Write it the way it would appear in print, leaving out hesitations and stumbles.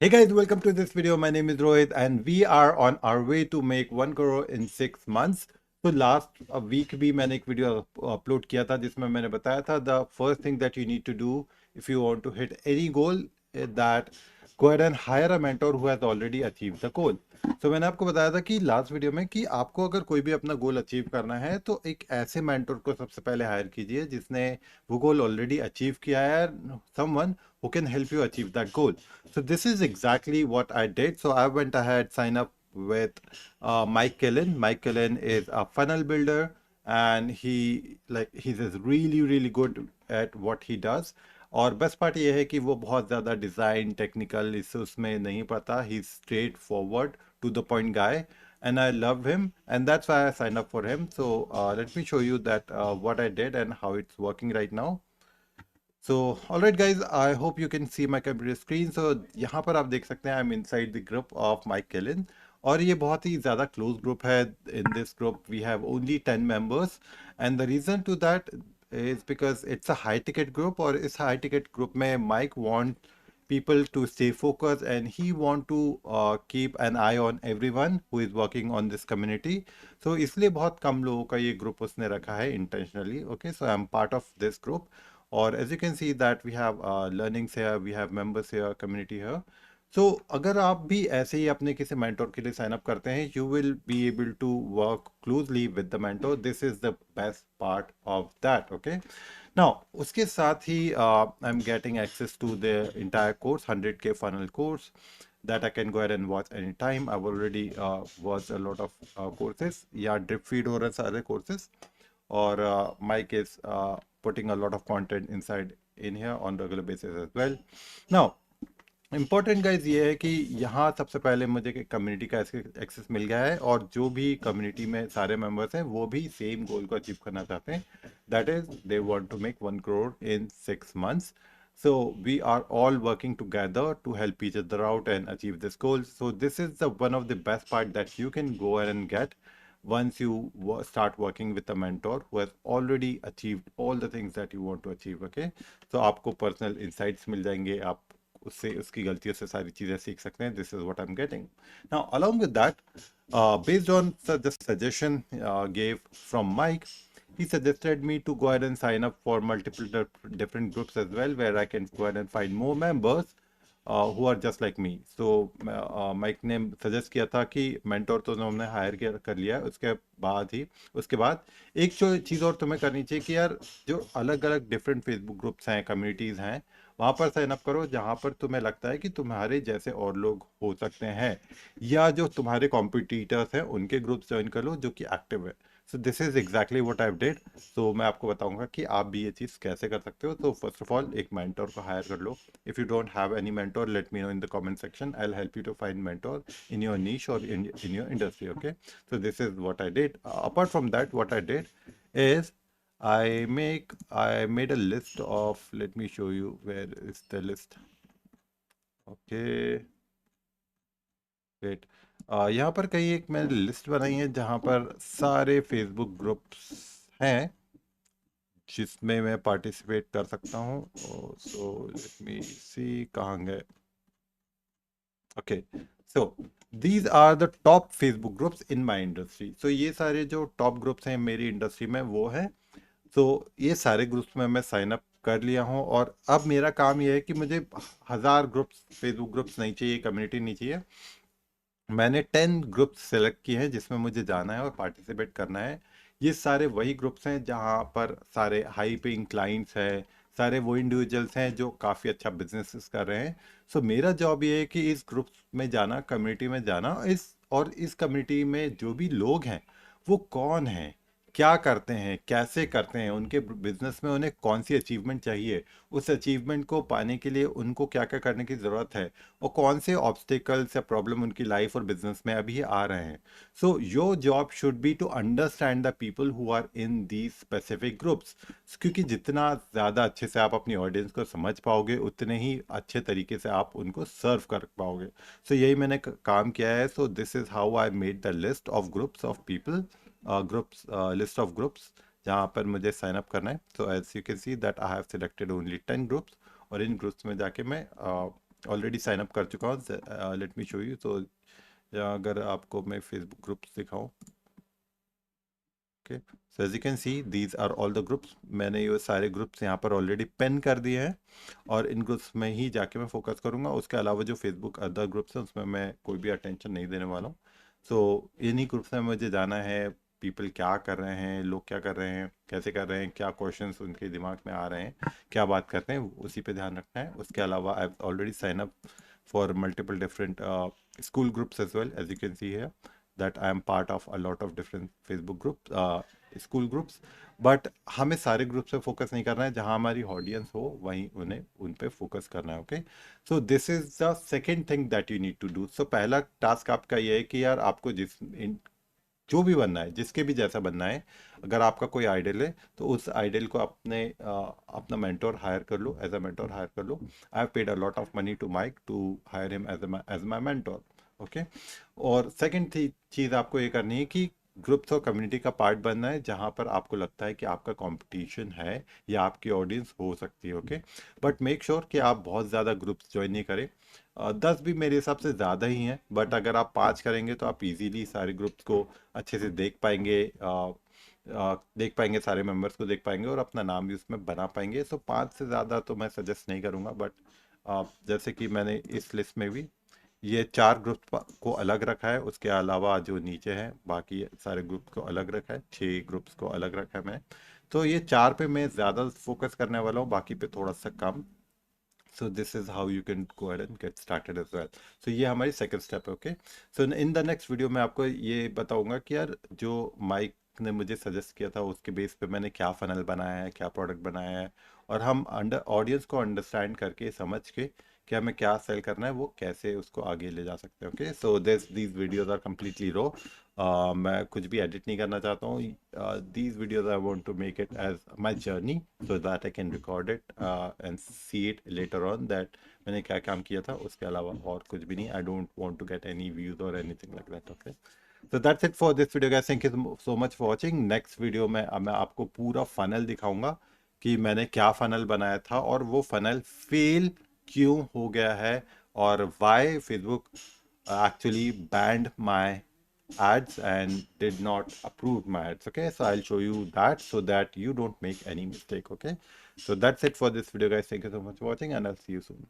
Hey guys, welcome to this video. My name is Rohit and we are on our way to make 1 crore in 6 months. तो last week भी मैंने एक video upload किया था जिसमें मैंने बताया था the first thing that you need to do if you want to hit any goal that go ahead and hire a mentor who has already achieve the goal. तो मैंने आपको बताया था कि लास्ट वीडियो में कि आपको अगर कोई भी अपना गोल अचीव करना है तो एक ऐसे मेंटर को सबसे पहले हायर कीजिए जिसने वो गोल ऑलरेडी अचीव किया है, someone who can help you achieve that goal. So this is exactly what I did. So I went ahead, sign up with Mike Killen. Mike Killen is a funnel builder and he's really good at what he does. और best part ये है कि वो बहुत ज़्यादा design technical इस उसमें नहीं पता. He straightforward to the point guy and I love him and that's why I signed up for him. So let me show you that what I did and how it's working right now. So alright guys, I hope you can see my computer screen. So यहाँ पर आप देख सकते हैं I'm inside the group of Mike Killen और ये बहुत ही ज़्यादा close group है. In this group we have only 10 members and the reason to that is because it's a high ticket group और इस high ticket group में Mike want people to stay focused and he want to keep an eye on everyone who is working on this community. So इसलिए बहुत कम लोगों का ये group उसने रखा है intentionally. Okay, so I'm part of this group. और as you can see that we have learnings here, we have members here, community here. So अगर आप भी ऐसे ही अपने किसी mentor के लिए sign up करते हैं, you will be able to work closely with the mentor. This is the best part of that. Okay. Now उसके साथ ही I'm getting access to the entire course, 100K funnel course that I can go ahead and watch anytime. I've already watched a lot of courses. या drip feed हो रहे हैं सारे courses. Or Mike is putting a lot of content inside in here on regular basis as well. Now important guys ये है कि यहाँ सबसे पहले मुझे कम्युनिटी का एक्सेस मिल गया है और जो भी कम्युनिटी में सारे मेंबर्स हैं वो भी सेम गोल को अचीव करना चाहते हैं. That is they want to make 1 crore in 6 months. So we are all working together to help each other out and achieve this goal. So this is the one of the best part that you can go ahead and get once you start working with a mentor who has already achieved all the things that you want to achieve. Okay, so आपको personal insights मिल जाएंगे, आप उससे उसकी गलतियों से सारी चीजें सीख सकते हैं. This is what I am getting now. Along with that, based on the suggestion gave from Mike, he suggested me to go ahead and sign up for multiple different groups as well, where I can go ahead and find more members who are just like me. So Mike ने suggest किया था कि mentor तो हमने higher कर लिया है, उसके बाद एक जो चीज़ और तुम्हें करनी चाहिए कि यार जो अलग अलग डिफरेंट फेसबुक ग्रुप्स हैं, कम्युनिटीज़ हैं, वहाँ पर साइन अप करो जहाँ पर तुम्हें लगता है कि तुम्हारे जैसे और लोग हो सकते हैं या जो तुम्हारे कॉम्पिटिटर्स हैं उनके ग्रुप्स ज्वाइन कर लो जो कि एक्टिव है. So this is exactly what I did. So मैं आपको बताऊंगा कि आप भी ये चीज़ कैसे कर सकते हो. तो फर्स्ट ऑफ ऑल एक मेंटर को हायर कर लो. If you don't have any mentor, let me know in the comment section. I will help you to find mentor in your niche or in your industry. Okay, so this is what I did. Apart from that, what I did is I made a list of, let me show you where is the list. Okay, wait. यहाँ पर कहीं एक मैंने list बनाई है जहाँ पर सारे फेसबुक ग्रुप्स हैं जिसमें मैं पार्टिसिपेट कर सकता हूँ. सो लेट मी सी कहाँ गए. Okay, so these are the top Facebook groups in my industry. So ये सारे जो टॉप ग्रुप्स हैं मेरी इंडस्ट्री में वो है. तो ये सारे ग्रुप्स में मैं साइन अप कर लिया हूँ और अब मेरा काम ये है कि मुझे 1000 ग्रुप्स फेसबुक ग्रुप्स नहीं चाहिए, कम्युनिटी नहीं चाहिए. मैंने 10 ग्रुप्स सेलेक्ट किए हैं जिसमें मुझे जाना है और पार्टिसिपेट करना है. ये सारे वही ग्रुप्स हैं जहाँ पर सारे हाई पेइंग क्लाइंट्स हैं, सारे वो इंडिविजुअल्स हैं जो काफ़ी अच्छा बिजनेस कर रहे हैं. सो मेरा जॉब ये है कि इस ग्रुप्स में जाना, कम्युनिटी में जाना, इस कम्युनिटी में जो भी लोग हैं वो कौन हैं, क्या करते हैं, कैसे करते हैं, उनके बिजनेस में उन्हें कौन सी अचीवमेंट चाहिए, उस अचीवमेंट को पाने के लिए उनको क्या क्या करने की ज़रूरत है और कौन से ऑब्स्टिकल्स या प्रॉब्लम उनकी लाइफ और बिजनेस में अभी आ रहे हैं. So your job should be to understand the people who are in these specific groups. क्योंकि जितना ज़्यादा अच्छे से आप अपनी ऑडियंस को समझ पाओगे उतने ही अच्छे तरीके से आप उनको सर्व कर पाओगे. सो यही मैंने काम किया है. So this is how I made the list of groups of people, groups, list of groups जहाँ पर मुझे साइन अप करना है. So as you can see that I have selected only 10 groups और इन ग्रुप्स में जाके मैं ऑलरेडी साइन अप कर चुका हूँ। Let me show you. तो अगर आपको मैं फेसबुक ग्रुप्स दिखाऊं, okay, so as you can see these are all the groups. मैंने ये सारे ग्रुप्स यहाँ पर ऑलरेडी पेन कर दिए हैं और इन ग्रुप्स में ही जाके मैं फोकस करूँगा। उसके अलावा जो फेसबुक अदर ग्रुप्स हैं उसमें मैं कोई भी अटेंशन नहीं देने वाला हूँ। सो इन्हीं ग्रुप्स में मुझे जाना है, पीपल क्या कर रहे हैं, लोग क्या कर रहे हैं, कैसे कर रहे हैं, क्या क्वेश्चंस उनके दिमाग में आ रहे हैं, क्या बात करते हैं, उसी पे ध्यान रखना है। उसके अलावा I already sign up for multiple different school groups as well, as you can see here that I am part of a lot of different Facebook groups, school groups. But हमें सारे ग्रुप पे focus नहीं करना है, जहां हमारी audience हो वहीं उन्हें उन पे फोकस करना है। Okay, so this is the second thing that you need to do. So पहला टास्क आपका ये है कि यार आपको जो भी बनना है, जिसके भी जैसा बनना है, अगर आपका कोई आइडल है तो उस आइडल को अपना मेंटोर हायर कर लो, एज अ मेंटोर हायर कर लो। I have paid a lot of money to Mike to hire him as my mentor. Okay, और सेकंड चीज़ आपको ये करनी है कि ग्रुप्स और कम्युनिटी का पार्ट बनना है जहां पर आपको लगता है कि आपका कंपटीशन है या आपकी ऑडियंस हो सकती है। ओके, बट मेक श्योर कि आप बहुत ज़्यादा ग्रुप्स ज्वाइन नहीं करें। 10 भी मेरे हिसाब से ज़्यादा ही हैं, बट अगर आप 5 करेंगे तो आप इजीली सारे ग्रुप्स को अच्छे से देख पाएंगे, सारे मेंबर्स को देख पाएंगे और अपना नाम भी उसमें बना पाएंगे। सो 5 से ज़्यादा तो मैं सजेस्ट नहीं करूँगा, बट जैसे कि मैंने इस लिस्ट में भी ये 4 ग्रुप को अलग रखा है, उसके अलावा जो नीचे हैं बाकी सारे ग्रुप्स को अलग रखा है, 6 ग्रुप्स को अलग रखा है मैंने। तो ये 4 पे मैं ज़्यादा फोकस करने वाला हूँ, बाकी पे थोड़ा सा कम। So this is how you can go ahead and get started as well. So ये हमारी सेकंड स्टेप है। Okay, so in the next video मैं आपको ये बताऊंगा कि यार जो माइक ने मुझे सजेस्ट किया था उसके बेस पे मैंने क्या फनल बनाया है, क्या प्रोडक्ट बनाया है, और हम अंडर ऑडियंस को अंडरस्टैंड करके समझ के कि हमें क्या सेल करना है वो कैसे उसको आगे ले जा सकते हैं। Okay, so these videos are completely raw. मैं कुछ भी एडिट नहीं करना चाहता हूँ। These videos I want to make it as my journey so that I can record it and see it later on that मैंने क्या काम किया था। उसके अलावा और कुछ भी नहीं। I don't want to get any views और anything like that. Okay, so that's it for this video guys, thank you so much for watching। next video में मैं आपको पूरा फनल दिखाऊंगा कि मैंने क्या फनल बनाया था और वो फनल फेल क्यों हो गया है, और why Facebook actually banned my ads and did not approve my ads। okay, so I'll show you that so that you don't make any mistake। okay, so that's it for this video guys, thank you so much for watching and I'll see you soon।